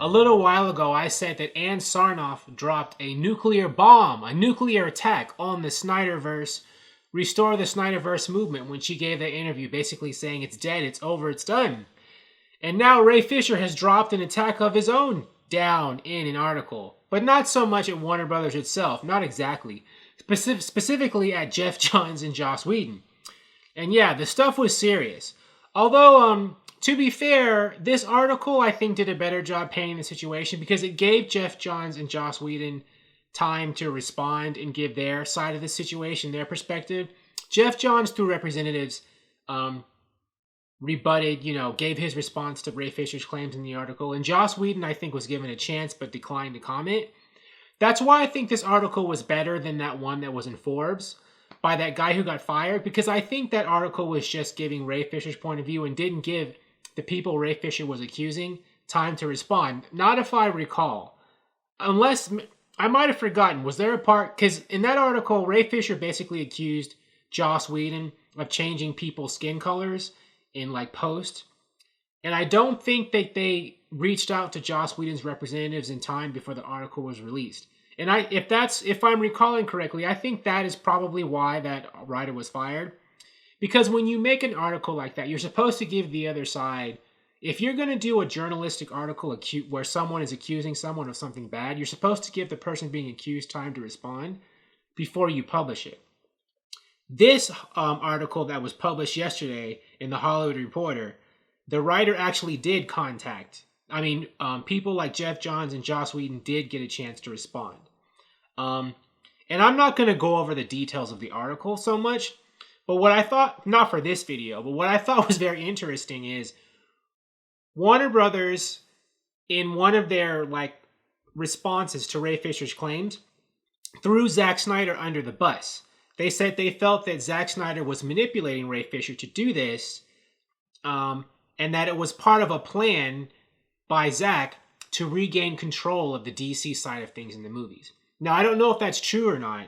A little while ago, I said that Ann Sarnoff dropped a nuclear bomb, a nuclear attack on the SnyderVerse, restore the SnyderVerse movement when she gave that interview, basically saying it's dead, it's over, it's done. And now Ray Fisher has dropped an attack of his own down in an article, but not so much at Warner Brothers itself, not exactly. Specifically at Jeff Johns and Joss Whedon. And yeah, the stuff was serious. Although, to be fair, this article I think did a better job painting the situation because it gave Jeff Johns and Joss Whedon time to respond and give their side of the situation, their perspective. Jeff Johns, through representatives, rebutted, gave his response to Ray Fisher's claims in the article. And Joss Whedon, I think, was given a chance but declined to comment. That's why I think this article was better than that one that was in Forbes by that guy who got fired, because I think that article was just giving Ray Fisher's point of view and didn't give the people Ray Fisher was accusing time to respond. Not if I recall. Unless, I might have forgotten, was there a part, because in that article, Ray Fisher basically accused Joss Whedon of changing people's skin colors in post. And I don't think that they reached out to Joss Whedon's representatives in time before the article was released. And if I'm recalling correctly, I think that is probably why that writer was fired. Because when you make an article like that, you're supposed to give the other side, if you're going to do a journalistic article where someone is accusing someone of something bad, you're supposed to give the person being accused time to respond before you publish it. This article that was published yesterday in the Hollywood Reporter, the writer actually did contact. People like Jeff Johns and Joss Whedon did get a chance to respond. And I'm not going to go over the details of the article so much, but what I thought, not for this video, but what I thought was very interesting is Warner Brothers, in one of their responses to Ray Fisher's claims, threw Zack Snyder under the bus. They said they felt that Zack Snyder was manipulating Ray Fisher to do this, and that it was part of a plan by Zack to regain control of the DC side of things in the movies. Now, I don't know if that's true or not,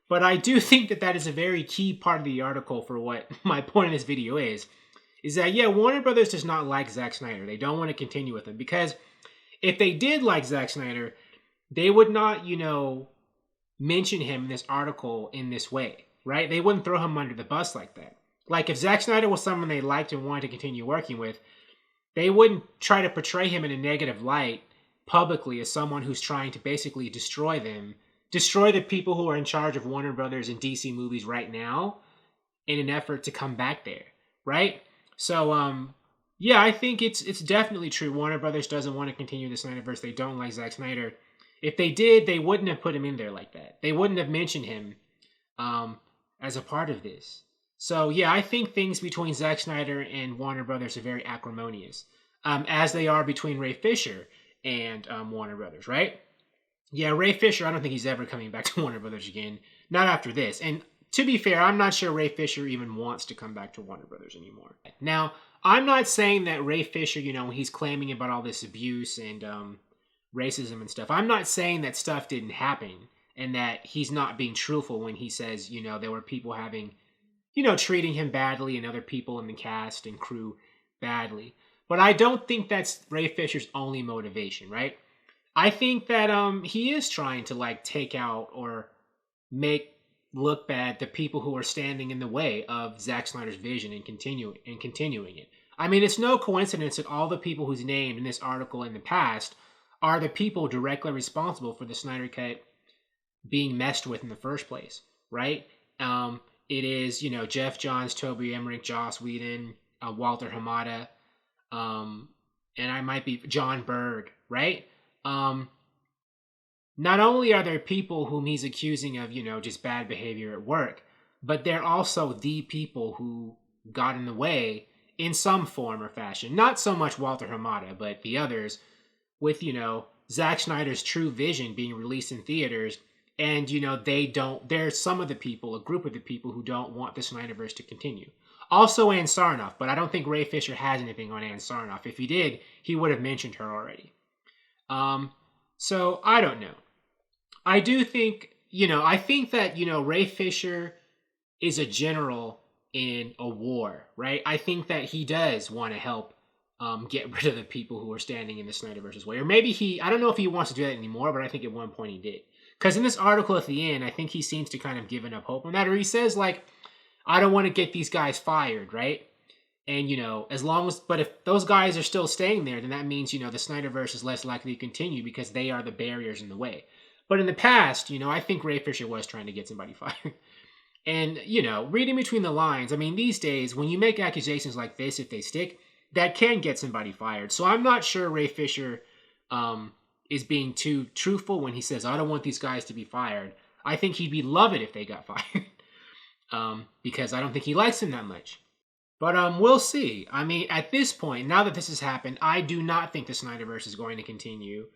but I do think that that is a very key part of the article for what my point in this video is that, yeah, Warner Brothers does not like Zack Snyder. They don't want to continue with him, because if they did like Zack Snyder, they would not, mention him in this article in this way, right? They wouldn't throw him under the bus like that. Like, if Zack Snyder was someone they liked and wanted to continue working with, they wouldn't try to portray him in a negative light publicly as someone who's trying to basically destroy them, destroy the people who are in charge of Warner Brothers and DC movies right now in an effort to come back there, right? So, yeah, I think it's definitely true. Warner Brothers doesn't want to continue the Snyderverse. They don't like Zack Snyder. If they did, they wouldn't have put him in there like that. They wouldn't have mentioned him as a part of this. So, yeah, I think things between Zack Snyder and Warner Brothers are very acrimonious, as they are between Ray Fisher and Warner Brothers, right? Yeah, Ray Fisher, I don't think he's ever coming back to Warner Brothers again. Not after this. And to be fair, I'm not sure Ray Fisher even wants to come back to Warner Brothers anymore. Now, I'm not saying that Ray Fisher, he's claiming about all this abuse and racism and stuff. I'm not saying that stuff didn't happen and that he's not being truthful when he says, there were people having, treating him badly and other people in the cast and crew badly. But I don't think that's Ray Fisher's only motivation, right? I think that he is trying to take out or make look bad the people who are standing in the way of Zack Snyder's vision and continuing it. I mean, it's no coincidence that all the people who's named in this article in the past are the people directly responsible for the Snyder Cut being messed with in the first place, right? It is, Jeff Johns, Toby Emmerich, Joss Whedon, Walter Hamada, and I might be John Berg, right? Not only are there people whom he's accusing of, just bad behavior at work, but they're also the people who got in the way in some form or fashion. Not so much Walter Hamada, but the others with, Zack Snyder's true vision being released in theaters. And, there's some of the people, a group of the people who don't want the Snyderverse to continue. Also Ann Sarnoff, but I don't think Ray Fisher has anything on Ann Sarnoff. If he did, he would have mentioned her already. So I don't know. I do think, I think that, Ray Fisher is a general in a war, right? I think that he does want to help get rid of the people who are standing in the SnyderVerse's way. Or maybe I don't know if he wants to do that anymore, but I think at one point he did. Because in this article at the end, I think he seems to kind of given up hope on that. Or he says, like, I don't want to get these guys fired, right? And, but if those guys are still staying there, then that means, the SnyderVerse is less likely to continue because they are the barriers in the way. But in the past, I think Ray Fisher was trying to get somebody fired. And, reading between the lines, I mean, these days, when you make accusations like this, if they stick, that can get somebody fired. So I'm not sure Ray Fisher is being too truthful when he says, I don't want these guys to be fired. I think he'd be love it if they got fired. Because I don't think he likes them that much. But we'll see. I mean, at this point, now that this has happened, I do not think the SnyderVerse is going to continue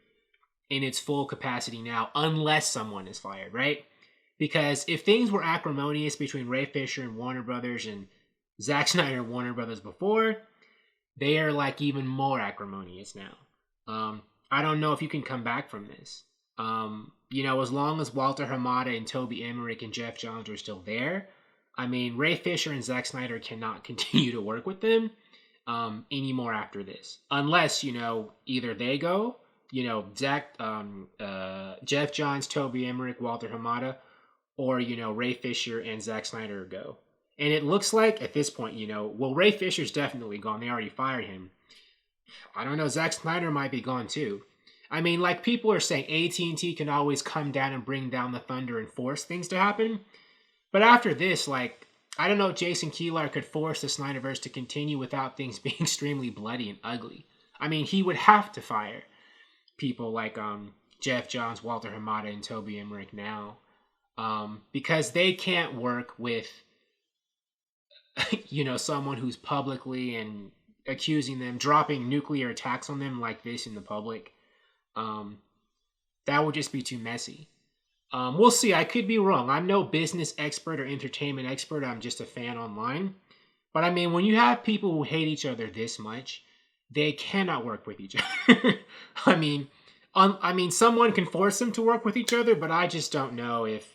in its full capacity now, unless someone is fired, right? Because if things were acrimonious between Ray Fisher and Warner Brothers and Zack Snyder and Warner Brothers before, they are like even more acrimonious now. I don't know if you can come back from this. As long as Walter Hamada and Toby Emmerich and Jeff Johns are still there, I mean, Ray Fisher and Zack Snyder cannot continue to work with them anymore after this. Unless, either they go, Jeff Johns, Toby Emmerich, Walter Hamada, or, Ray Fisher and Zack Snyder go. And it looks like at this point, Ray Fisher's definitely gone. They already fired him. I don't know, Zack Snyder might be gone too. I mean, like people are saying, AT&T can always come down and bring down the thunder and force things to happen. But after this, like, I don't know if Jason Kilar could force the SnyderVerse to continue without things being extremely bloody and ugly. I mean, he would have to fire people like Jeff Johns, Walter Hamada, and Toby Emmerich now. Because they can't work with, someone who's publicly and accusing them, dropping nuclear attacks on them like this in the public. That would just be too messy. We'll see. I could be wrong. I'm no business expert or entertainment expert. I'm just a fan online. But I mean, when you have people who hate each other this much, they cannot work with each other. I mean, someone can force them to work with each other, but I just don't know if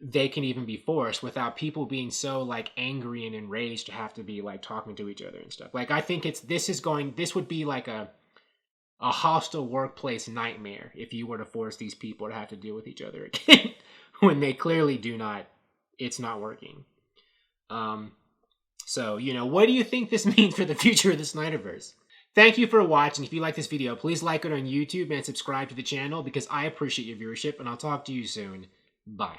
they can even be forced without people being so like angry and enraged to have to be like talking to each other and stuff. Like, I think this would be like a hostile workplace nightmare if you were to force these people to have to deal with each other again when they clearly do not, it's not working. So, what do you think this means for the future of the SnyderVerse? Thank you for watching. If you like this video, please like it on YouTube and subscribe to the channel because I appreciate your viewership, and I'll talk to you soon. Bye.